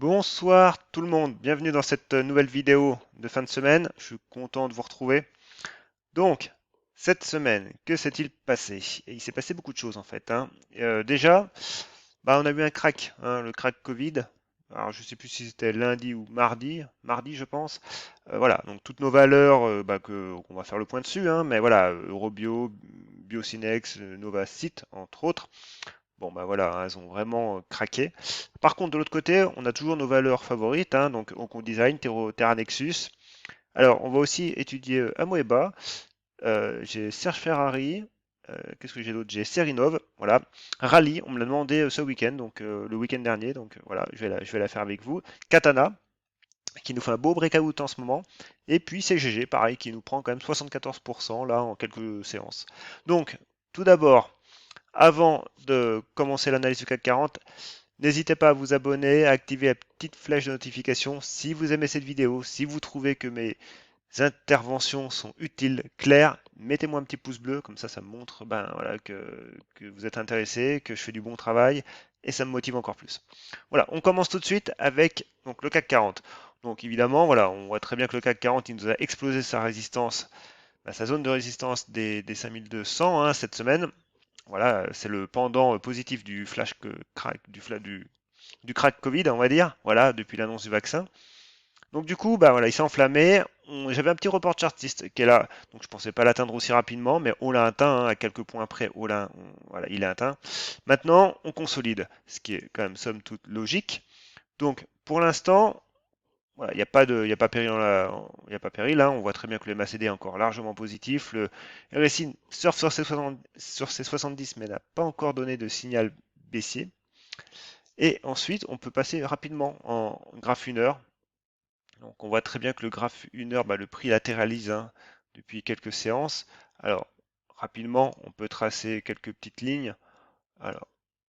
Bonsoir tout le monde, bienvenue dans cette nouvelle vidéo de fin de semaine. Je suis content de vous retrouver. Donc, cette semaine, que s'est-il passé? Et il s'est passé beaucoup de choses en fait, hein. Déjà, on a eu un crack, hein, le crack Covid. Alors, je ne sais plus si c'était lundi ou mardi je pense. Voilà, donc toutes nos valeurs, qu'on va faire le point dessus, hein, mais voilà, Eurobio, Biocinex, Novacite, entre autres. Bon, bah voilà, hein, elles ont vraiment craqué. Par contre, de l'autre côté, on a toujours nos valeurs favorites, hein, donc Onco Design, Terra Nexus. Alors, on va aussi étudier Amoeba. J'ai Serge Ferrari. Qu'est-ce que j'ai d'autre? J'ai Serinov. Voilà. Rally, on me l'a demandé ce week-end, donc le week-end dernier. Donc voilà, je vais la faire avec vous. Katana, qui nous fait un beau breakout en ce moment. Et puis CGG, pareil, qui nous prend quand même 74% là en quelques séances. Donc, tout d'abord, avant de commencer l'analyse du CAC 40, n'hésitez pas à vous abonner, à activer la petite flèche de notification si vous aimez cette vidéo, si vous trouvez que mes interventions sont utiles, claires, mettez-moi un petit pouce bleu, comme ça me montre voilà, que vous êtes intéressé, que je fais du bon travail, et ça me motive encore plus. Voilà, on commence tout de suite avec donc, le CAC 40. Donc évidemment, voilà, on voit très bien que le CAC 40, il nous a explosé sa résistance, sa zone de résistance des 5200 hein, cette semaine. Voilà, c'est le pendant positif du flash crack, du crack Covid, on va dire, voilà, depuis l'annonce du vaccin. Donc du coup, voilà, il s'est enflammé. J'avais un petit report chartiste qui est là, donc je pensais pas l'atteindre aussi rapidement, mais on l'a atteint hein, à quelques points près. Voilà, il est atteint. Maintenant, on consolide, ce qui est quand même somme toute logique. Donc pour l'instant, voilà, il y a pas péril il y a pas péril, hein. On voit très bien que le MACD est encore largement positif. Le RSI surfe sur ses 70, mais n'a pas encore donné de signal baissier. Et ensuite, on peut passer rapidement en graphe 1 heure. Donc, on voit très bien que le graphe 1 heure, le prix latéralise hein, depuis quelques séances. Alors, rapidement, on peut tracer quelques petites lignes. Alors,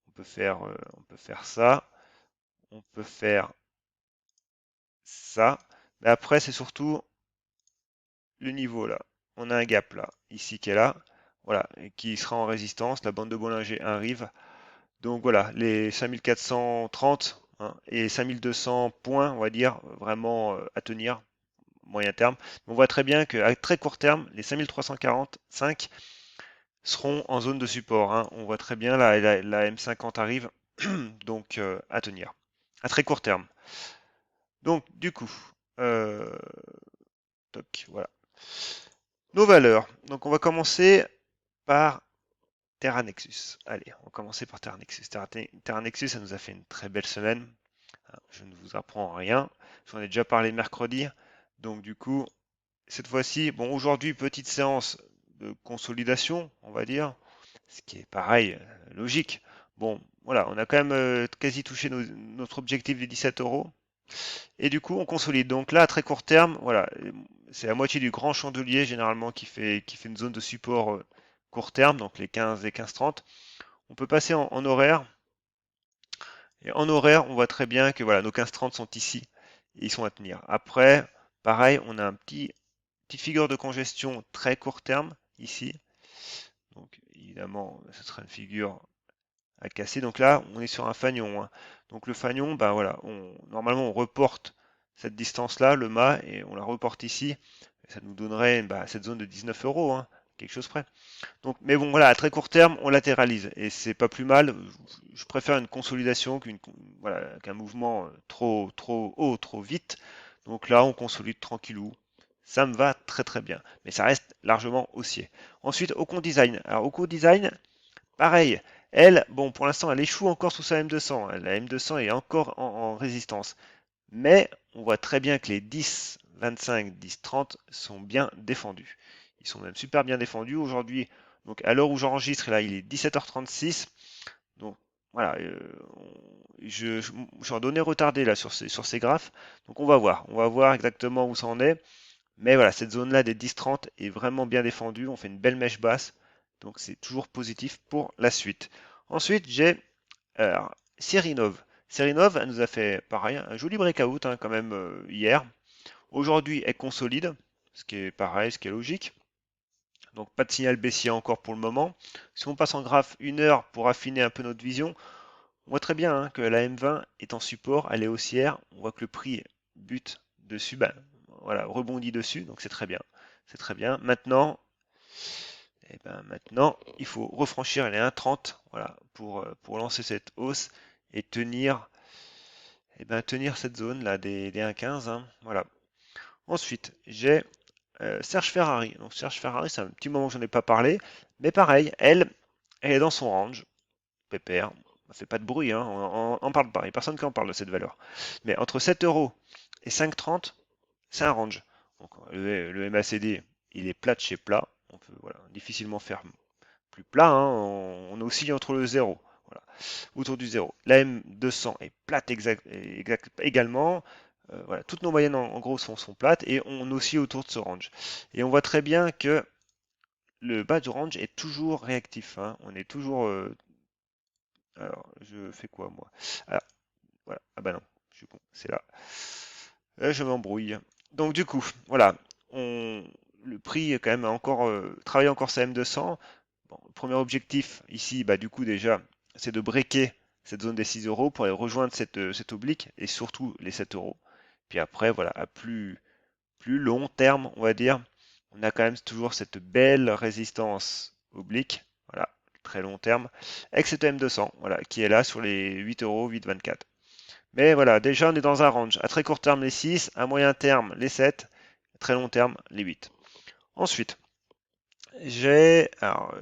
on peut faire ça. On peut faire ça. Mais après, c'est surtout le niveau là. On a un gap là, ici qui est là, voilà, et qui sera en résistance. La bande de Bollinger arrive. Donc voilà, les 5430 hein, et 5200 points, on va dire, vraiment à tenir moyen terme. On voit très bien qu'à très court terme, les 5345 seront en zone de support, hein. On voit très bien la M50 arrive, donc à tenir, à très court terme. Donc du coup, euh, toc, voilà. Nos valeurs. Donc on va commencer par Terra Nexus. Allez, on va commencer par Terra Nexus. Terra Nexus, ça nous a fait une très belle semaine. Je ne vous apprends rien. J'en ai déjà parlé mercredi. Donc du coup, cette fois-ci, bon, aujourd'hui, petite séance de consolidation, on va dire, ce qui est pareil, logique. Bon, voilà, on a quand même quasi touché notre objectif des 17 euros. Et du coup, on consolide. Donc là, à très court terme, voilà, c'est la moitié du grand chandelier généralement qui fait une zone de support court terme, donc les 15 et 15-30. On peut passer en horaire. Et en horaire, on voit très bien que voilà, nos 15-30 sont ici et ils sont à tenir. Après, pareil, on a petite figure de congestion très court terme ici. Donc évidemment, ce sera une figure à casser. Donc là, on est sur un fanion, hein. Donc le fanion, voilà, normalement on reporte cette distance-là, le mât, et on la reporte ici. Ça nous donnerait cette zone de 19 euros, hein, quelque chose près. Donc, mais bon, voilà, à très court terme, on latéralise et c'est pas plus mal. Je préfère une consolidation qu'un mouvement trop haut, trop vite. Donc là, on consolide tranquillou. Ça me va très très bien, mais ça reste largement haussier. Ensuite, Ocon Design. Alors, Ocon Design, pareil. Elle, bon, pour l'instant, elle échoue encore sous sa M200. La M200 est encore en résistance. Mais on voit très bien que les 10, 25, 10, 30 sont bien défendus. Ils sont même super bien défendus aujourd'hui. Donc à l'heure où j'enregistre, là, il est 17h36. Donc voilà, je suis en données retardées là sur ces graphes. Donc on va voir exactement où ça en est. Mais voilà, cette zone-là des 10-30 est vraiment bien défendue. On fait une belle mèche basse. Donc c'est toujours positif pour la suite. Ensuite, j'ai alors, Serinov. Serinov, elle nous a fait pareil, un joli breakout hein, quand même hier. Aujourd'hui, elle consolide, ce qui est pareil, ce qui est logique. Donc pas de signal baissier encore pour le moment. Si on passe en graphe 1 heure pour affiner un peu notre vision, On voit très bien hein, que la M20 est en support, elle est haussière. On voit que le prix bute dessus, ben, voilà, rebondit dessus, donc c'est très bien. C'est très bien. Maintenant, il faut refranchir les 1,30 voilà, pour lancer cette hausse et tenir cette zone là des 1,15. Hein, voilà. Ensuite, j'ai Serge Ferrari. Donc Serge Ferrari, c'est un petit moment que j'en ai pas parlé, mais pareil, elle est dans son range, pépère. Ça fait pas de bruit, hein, on parle pas, il n'y a personne qui en parle de cette valeur. Mais entre 7 euros et 5,30, c'est un range. Donc le MACD, il est plat de chez plat. On peut voilà, difficilement faire plus plat, hein, on oscille entre le 0, voilà, autour du 0. La M200 est plate également. Voilà, toutes nos moyennes en gros sont plates et on oscille autour de ce range. Et on voit très bien que le bas du range est toujours réactif. Hein. On est toujours. Alors, je fais quoi moi? Alors, voilà. Ah bah non, je suis con, c'est là. Je m'embrouille. Donc du coup, voilà, le prix est quand même encore travailler encore sa M200. Bon, le premier objectif ici, bah du coup déjà, c'est de breaker cette zone des 6 euros pour aller rejoindre cette oblique et surtout les 7 euros. Puis après, voilà, à plus long terme, on va dire, on a quand même toujours cette belle résistance oblique, voilà, très long terme, avec cette M200, voilà, qui est là sur les 8 euros, 8,24. Mais voilà, déjà on est dans un range. À très court terme les 6, à moyen terme les 7, à très long terme les 8. Ensuite, j'ai. Alors,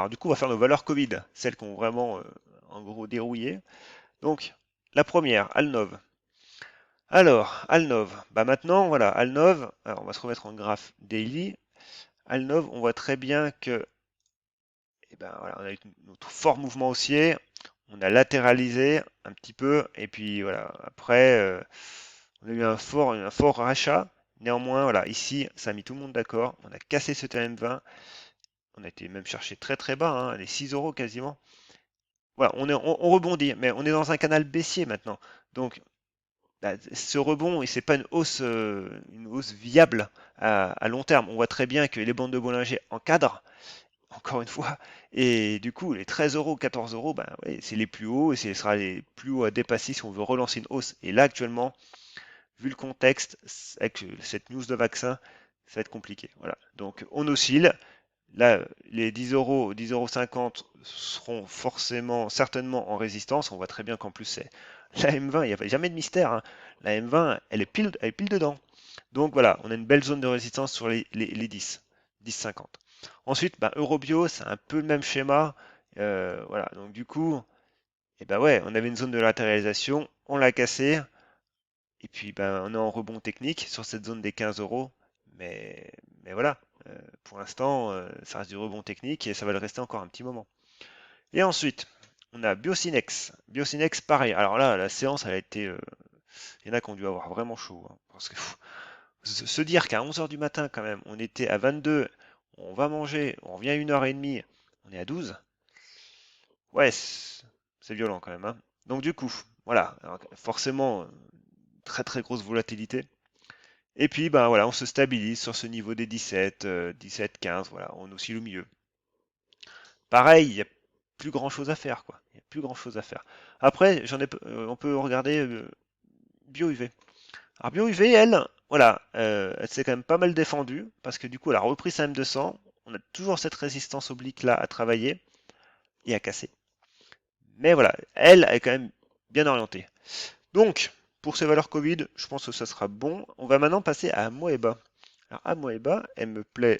du coup, on va faire nos valeurs Covid, celles qui ont vraiment en gros dérouillé. Donc, la première, Alnov. Alors, Alnov. Bah maintenant, voilà, Alnov, alors on va se remettre en graphe daily. Alnov, on voit très bien que voilà, on a eu notre fort mouvement haussier, on a latéralisé un petit peu, et puis voilà, après, on a eu un fort rachat. Néanmoins, voilà, ici, ça a mis tout le monde d'accord. On a cassé ce TM20. On a été même chercher très très bas, hein, les 6 euros quasiment. Voilà, on rebondit, mais on est dans un canal baissier maintenant. Donc, bah, ce rebond, et c'est pas une hausse viable à long terme. On voit très bien que les bandes de Bollinger encadrent, encore une fois, et du coup, les 13 euros, 14 euros, ben, ouais, c'est les plus hauts, et ce sera les plus hauts à dépasser si on veut relancer une hausse. Et là, actuellement, vu le contexte, avec cette news de vaccin, ça va être compliqué. Voilà. Donc, on oscille. Là, les 10 euros, 10,50 € seront forcément, certainement en résistance. On voit très bien qu'en plus, c'est la M20, il n'y a jamais de mystère. Hein. La M20, elle est pile dedans. Donc voilà, on a une belle zone de résistance sur les 10, 10,50. Ensuite, Eurobio, c'est un peu le même schéma. Voilà, donc du coup, ouais, on avait une zone de latéralisation, on l'a cassée, et puis on est en rebond technique sur cette zone des 15 euros. Mais, mais voilà, pour l'instant, ça reste du rebond technique et ça va le rester encore un petit moment. Et ensuite, on a Biocinex. Biocinex, pareil. Alors là, la séance, elle a été. Il y en a qui ont dû avoir vraiment chaud. Hein, parce que se dire qu'à 11 heures du matin, quand même, on était à 22, on va manger, on revient à 1h30, on est à 12. Ouais, c'est violent quand même. Hein. Donc du coup, voilà. Alors, forcément, très très grosse volatilité. Et puis, voilà, on se stabilise sur ce niveau des 17, 17, 15, voilà, on oscille au milieu. Pareil, il n'y a plus grand chose à faire, quoi. Il n'y a plus grand chose à faire. Après, on peut regarder BioUV. Alors BioUV, elle, voilà, elle s'est quand même pas mal défendue, parce que du coup, elle a repris sa M200. On a toujours cette résistance oblique là à travailler et à casser. Mais voilà, elle est quand même bien orientée. Donc, pour ces valeurs Covid, je pense que ça sera bon. On va maintenant passer à Moeba. Alors, Amoeba, elle me plaît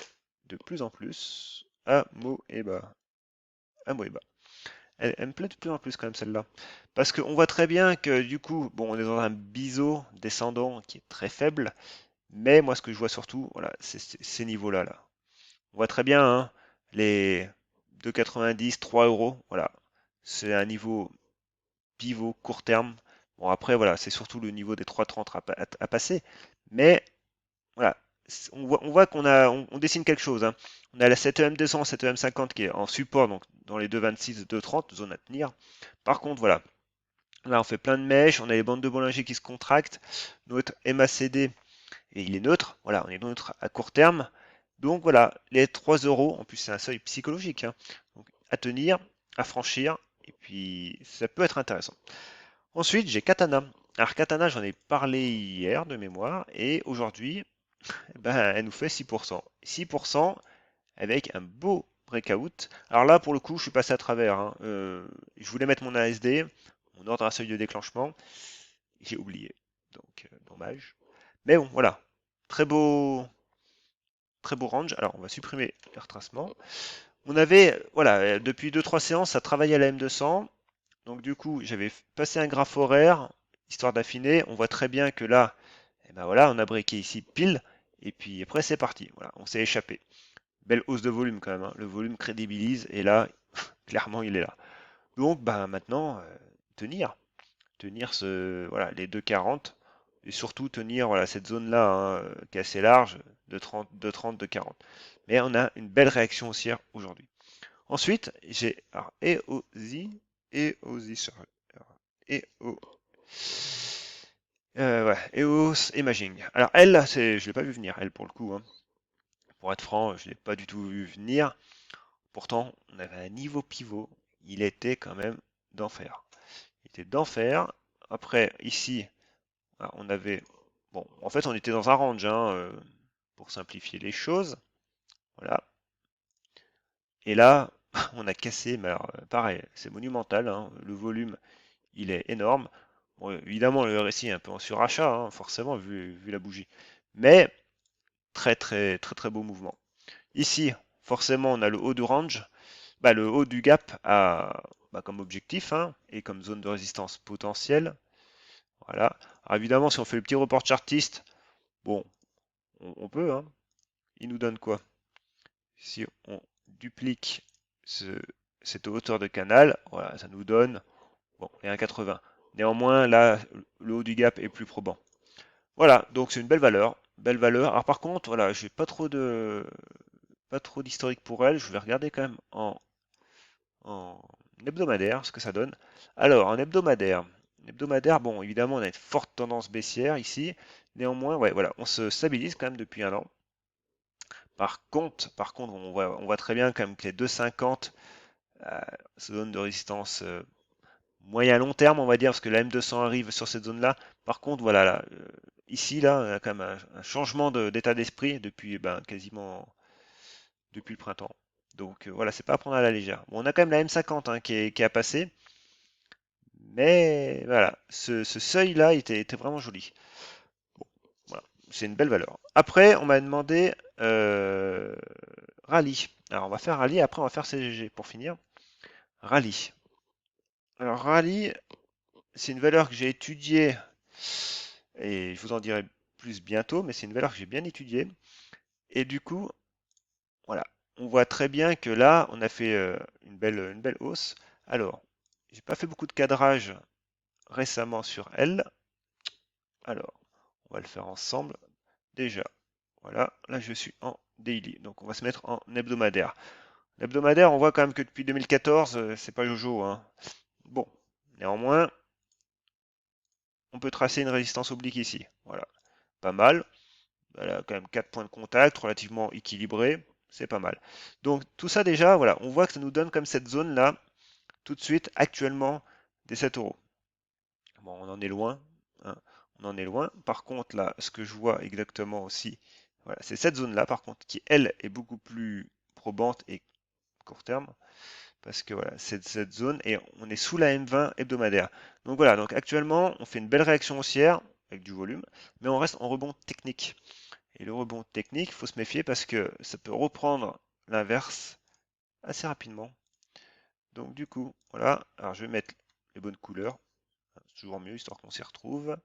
de plus en plus. Amoeba. Amoeba. Elle me plaît de plus en plus quand même celle-là. Parce qu'on voit très bien que du coup, bon, on est dans un biseau descendant qui est très faible. Mais moi, ce que je vois surtout, voilà, c'est ces niveaux-là. Là. On voit très bien hein, les 2,90, 3 euros. Voilà. C'est un niveau pivot court terme. Bon, après, voilà, c'est surtout le niveau des 3,30 à passer. Mais voilà, on voit on dessine quelque chose. Hein. On a la 7EM200, 7EM50 qui est en support, donc dans les 2,26, 2,30, zone à tenir. Par contre, voilà, là on fait plein de mèches, on a les bandes de Bollinger qui se contractent. Notre MACD, et il est neutre. Voilà, on est neutre à court terme. Donc voilà, les 3 euros, en plus c'est un seuil psychologique, hein, donc, à tenir, à franchir. et puis ça peut être intéressant. Ensuite, j'ai Katana. Alors Katana, j'en ai parlé hier de mémoire, et aujourd'hui, eh ben, elle nous fait 6%. 6% avec un beau breakout. Alors là, pour le coup, je suis passé à travers, hein. Je voulais mettre mon ASD, mon ordre à seuil de déclenchement, j'ai oublié. Donc, dommage. Mais bon, voilà. Très beau, très beau range. Alors, on va supprimer les retracements. On avait, voilà, depuis 2-3 séances, ça travaillait à la M200. Donc, du coup, j'avais passé un graphe horaire, histoire d'affiner. On voit très bien que là, eh ben voilà, on a breaké ici pile. Et puis après, c'est parti. Voilà, on s'est échappé. Belle hausse de volume quand même, hein. Le volume crédibilise. Et là, clairement, il est là. Donc, ben, maintenant, tenir voilà, les 2,40 et surtout tenir voilà, cette zone-là, hein, qui est assez large, de 30, de 30, de 40. Mais on a une belle réaction haussière aujourd'hui. Ensuite, j'ai EOS Imaging. Alors elle, je ne l'ai pas vu venir, elle pour le coup, hein. Pour être franc, je ne l'ai pas du tout vu venir. Pourtant, on avait un niveau pivot, il était quand même d'enfer. Il était d'enfer. Après, ici, on avait... Bon, en fait, on était dans un range, hein, pour simplifier les choses. Voilà. Et là, on a cassé, mais alors, pareil, c'est monumental, hein. Le volume, il est énorme. Bon, évidemment, le RSI est un peu en surachat, hein, forcément, vu la bougie. Mais très, très, très, très beau mouvement. Ici, forcément, on a le haut du range, le haut du gap comme objectif, hein, et comme zone de résistance potentielle. Voilà. Alors évidemment, si on fait le petit report chartiste, bon, on peut, hein. Il nous donne quoi? Si on duplique cette hauteur de canal, voilà, ça nous donne bon, les 1,80. Néanmoins, là, le haut du gap est plus probant. Voilà, donc c'est une belle valeur. Belle valeur. Alors par contre, voilà, j'ai pas trop d'historique pour elle. Je vais regarder quand même en hebdomadaire ce que ça donne. Alors, en hebdomadaire, bon, évidemment, on a une forte tendance baissière ici. Néanmoins, ouais, voilà, on se stabilise quand même depuis un an. Par contre, on voit très bien quand même que les 2,50 zone de résistance moyen long terme, on va dire, parce que la M200 arrive sur cette zone-là. Par contre, voilà, là, ici, là, on a quand même un changement d'état d'esprit depuis quasiment depuis le printemps. Donc voilà, c'est pas à prendre à la légère. Bon, on a quand même la M50, hein, qui a passé, mais voilà, ce seuil-là était vraiment joli. Bon, voilà, c'est une belle valeur. Après, on m'a demandé rallye. Alors on va faire rallye, après on va faire CGG pour finir. Rallye. Alors rallye, c'est une valeur que j'ai étudiée et je vous en dirai plus bientôt, mais c'est une valeur que j'ai bien étudiée. Et du coup, voilà, on voit très bien que là, on a fait une belle hausse. Alors, j'ai pas fait beaucoup de cadrage récemment sur elle. Alors, on va le faire ensemble. Déjà, voilà, là je suis en daily, donc on va se mettre en hebdomadaire. L'hebdomadaire, on voit quand même que depuis 2014, c'est pas Jojo, hein. Bon, néanmoins, on peut tracer une résistance oblique ici. Voilà, pas mal. Elle a quand même 4 points de contact, relativement équilibré. C'est pas mal. Donc tout ça déjà, voilà, on voit que ça nous donne comme cette zone-là, tout de suite, actuellement, des 7 euros. Bon, on en est loin, hein, on en est loin. Par contre, là, ce que je vois exactement aussi, voilà, c'est cette zone-là, par contre, qui, elle, est beaucoup plus probante et court terme. Parce que voilà, c'est cette zone et on est sous la M20 hebdomadaire. Donc voilà, donc actuellement, on fait une belle réaction haussière avec du volume, mais on reste en rebond technique. Et le rebond technique, il faut se méfier parce que ça peut reprendre l'inverse assez rapidement. Donc du coup, voilà, alors je vais mettre les bonnes couleurs, c'est toujours mieux histoire qu'on s'y retrouve.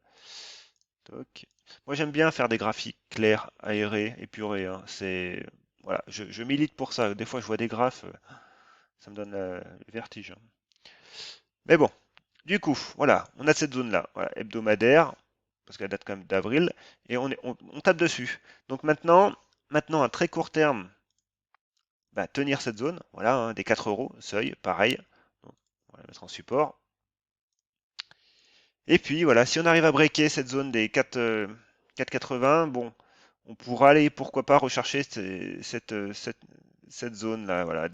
Toc. Moi j'aime bien faire des graphiques clairs, aérés, épurés, hein. C'est voilà, je milite pour ça. Des fois je vois des graphes, ça me donne le vertige, hein. Mais bon, du coup, voilà, on a cette zone-là, voilà, hebdomadaire, parce qu'elle date quand même d'avril, et on tape dessus. Donc maintenant, à très court terme, tenir cette zone, voilà, hein, des 4 euros, seuil, pareil. Donc, on va la mettre en support. Et puis voilà, si on arrive à breaker cette zone des 4,80, bon, on pourra aller, pourquoi pas, rechercher cette zone-là, voilà,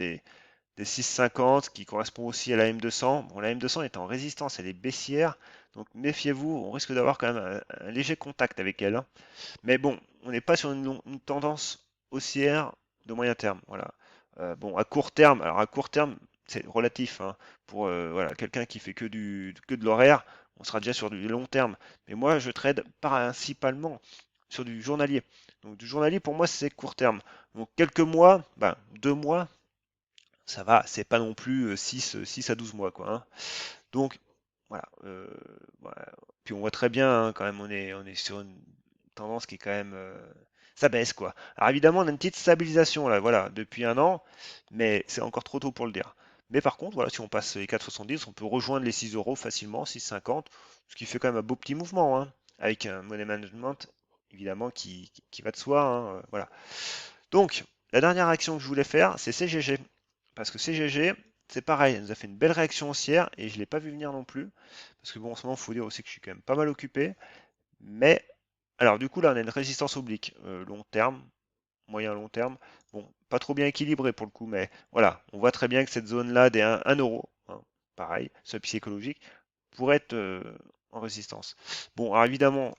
des 6,50 qui correspond aussi à la M200. Bon, la M200 est en résistance, elle est baissière, donc méfiez-vous, on risque d'avoir quand même un léger contact avec elle, hein. Mais bon, on n'est pas sur une tendance haussière de moyen terme. Voilà. Bon, à court terme, alors à court terme, c'est relatif, hein. Pour voilà, quelqu'un qui fait que de l'horaire, on sera déjà sur du long terme. Mais moi, je trade principalement sur du journalier. Donc du journalier, pour moi, c'est court terme. Donc quelques mois, ben, 2 mois, ça va, c'est pas non plus 6 à 12 mois, quoi, hein. Donc, voilà. Voilà. Puis on voit très bien, hein, quand même, on est sur une tendance qui est quand même. Ça baisse, quoi. Alors évidemment, on a une petite stabilisation, là, voilà, depuis un an, mais c'est encore trop tôt pour le dire. Mais par contre, voilà, si on passe les 4,70, on peut rejoindre les 6 euros facilement, 6,50, ce qui fait quand même un beau petit mouvement, hein, avec un money management, évidemment, qui va de soi, hein, voilà. Donc, la dernière action que je voulais faire, c'est CGG. Parce que CGG, c'est pareil, elle nous a fait une belle réaction haussière et je ne l'ai pas vu venir non plus. Parce que bon, en ce moment, il faut dire aussi que je suis quand même pas mal occupé. Mais, alors du coup, là, on a une résistance oblique, long terme, moyen long terme. Bon, pas trop bien équilibré pour le coup, mais voilà, on voit très bien que cette zone-là des 1 euro, hein, pareil, seuil psychologique, pourrait être en résistance. Bon, alors évidemment,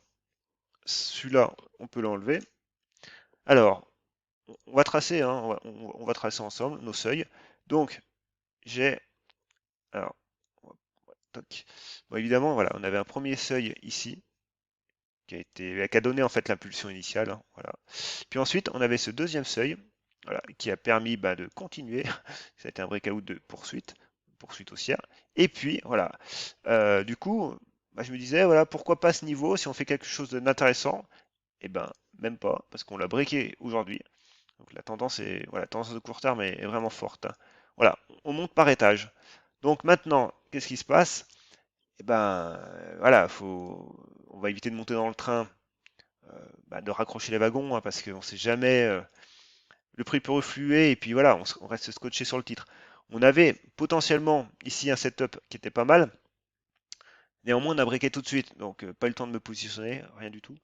celui-là, on peut l'enlever. Alors, on va tracer, hein, on va tracer ensemble nos seuils. Donc, j'ai. Alors, toc. Bon, évidemment, voilà, on avait un premier seuil ici, qui a donné en fait l'impulsion initiale, hein, voilà. Puis ensuite, on avait ce deuxième seuil, voilà, qui a permis bah, de continuer. Ça a été un breakout de poursuite haussière. Et puis, voilà. Du coup, bah, je me disais, voilà, pourquoi pas ce niveau si on fait quelque chose d'intéressant? Eh ben, même pas, parce qu'on l'a breaké aujourd'hui. Donc la tendance est, voilà, la tendance de court terme est vraiment forte, hein. Voilà, on monte par étage. Donc maintenant, qu'est-ce qui se passe? Eh ben, voilà, on va éviter de monter dans le train, bah, de raccrocher les wagons, hein, parce qu'on ne sait jamais, le prix peut refluer, et puis voilà, on reste scotché sur le titre. On avait potentiellement ici un setup qui était pas mal, néanmoins on a breaké tout de suite, donc pas eu le temps de me positionner, rien du tout.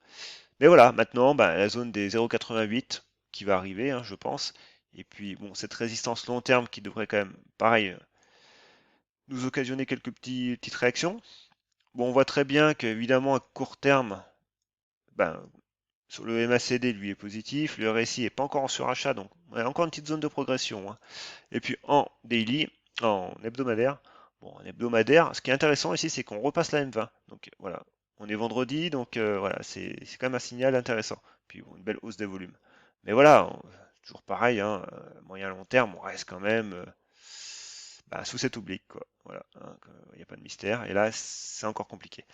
Mais voilà, maintenant, bah, la zone des 0,88 qui va arriver, hein, je pense. Et puis, bon, cette résistance long terme qui devrait quand même, pareil, nous occasionner quelques petites réactions. Bon, on voit très bien qu'évidemment, à court terme, ben, sur le MACD, lui est positif, le RSI est pas encore en surachat, donc on a encore une petite zone de progression, hein. Et puis en daily, en hebdomadaire, bon, en hebdomadaire, ce qui est intéressant ici, c'est qu'on repasse la M20. Donc voilà, on est vendredi, donc voilà, c'est quand même un signal intéressant. Puis bon, une belle hausse des volumes. Mais voilà, toujours pareil, hein, moyen long terme, on reste quand même bah, sous cet oblique, quoi. Voilà, hein, il n'y a pas de mystère. Et là, c'est encore compliqué.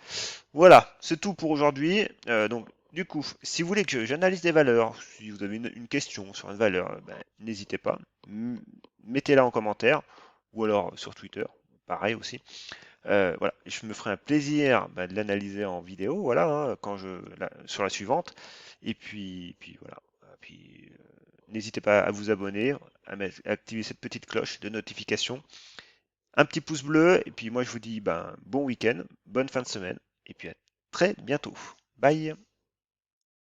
Voilà, c'est tout pour aujourd'hui. Donc, du coup, si vous voulez que j'analyse des valeurs, si vous avez une question sur une valeur, ben, n'hésitez pas. Mettez-la en commentaire ou alors sur Twitter, pareil aussi. Voilà, je me ferai un plaisir ben, de l'analyser en vidéo, voilà, hein, sur la suivante. Et puis voilà. Puis, n'hésitez pas à vous abonner, à activer cette petite cloche de notification, un petit pouce bleu, et puis moi je vous dis ben, bon week-end, bonne fin de semaine, et puis à très bientôt. Bye!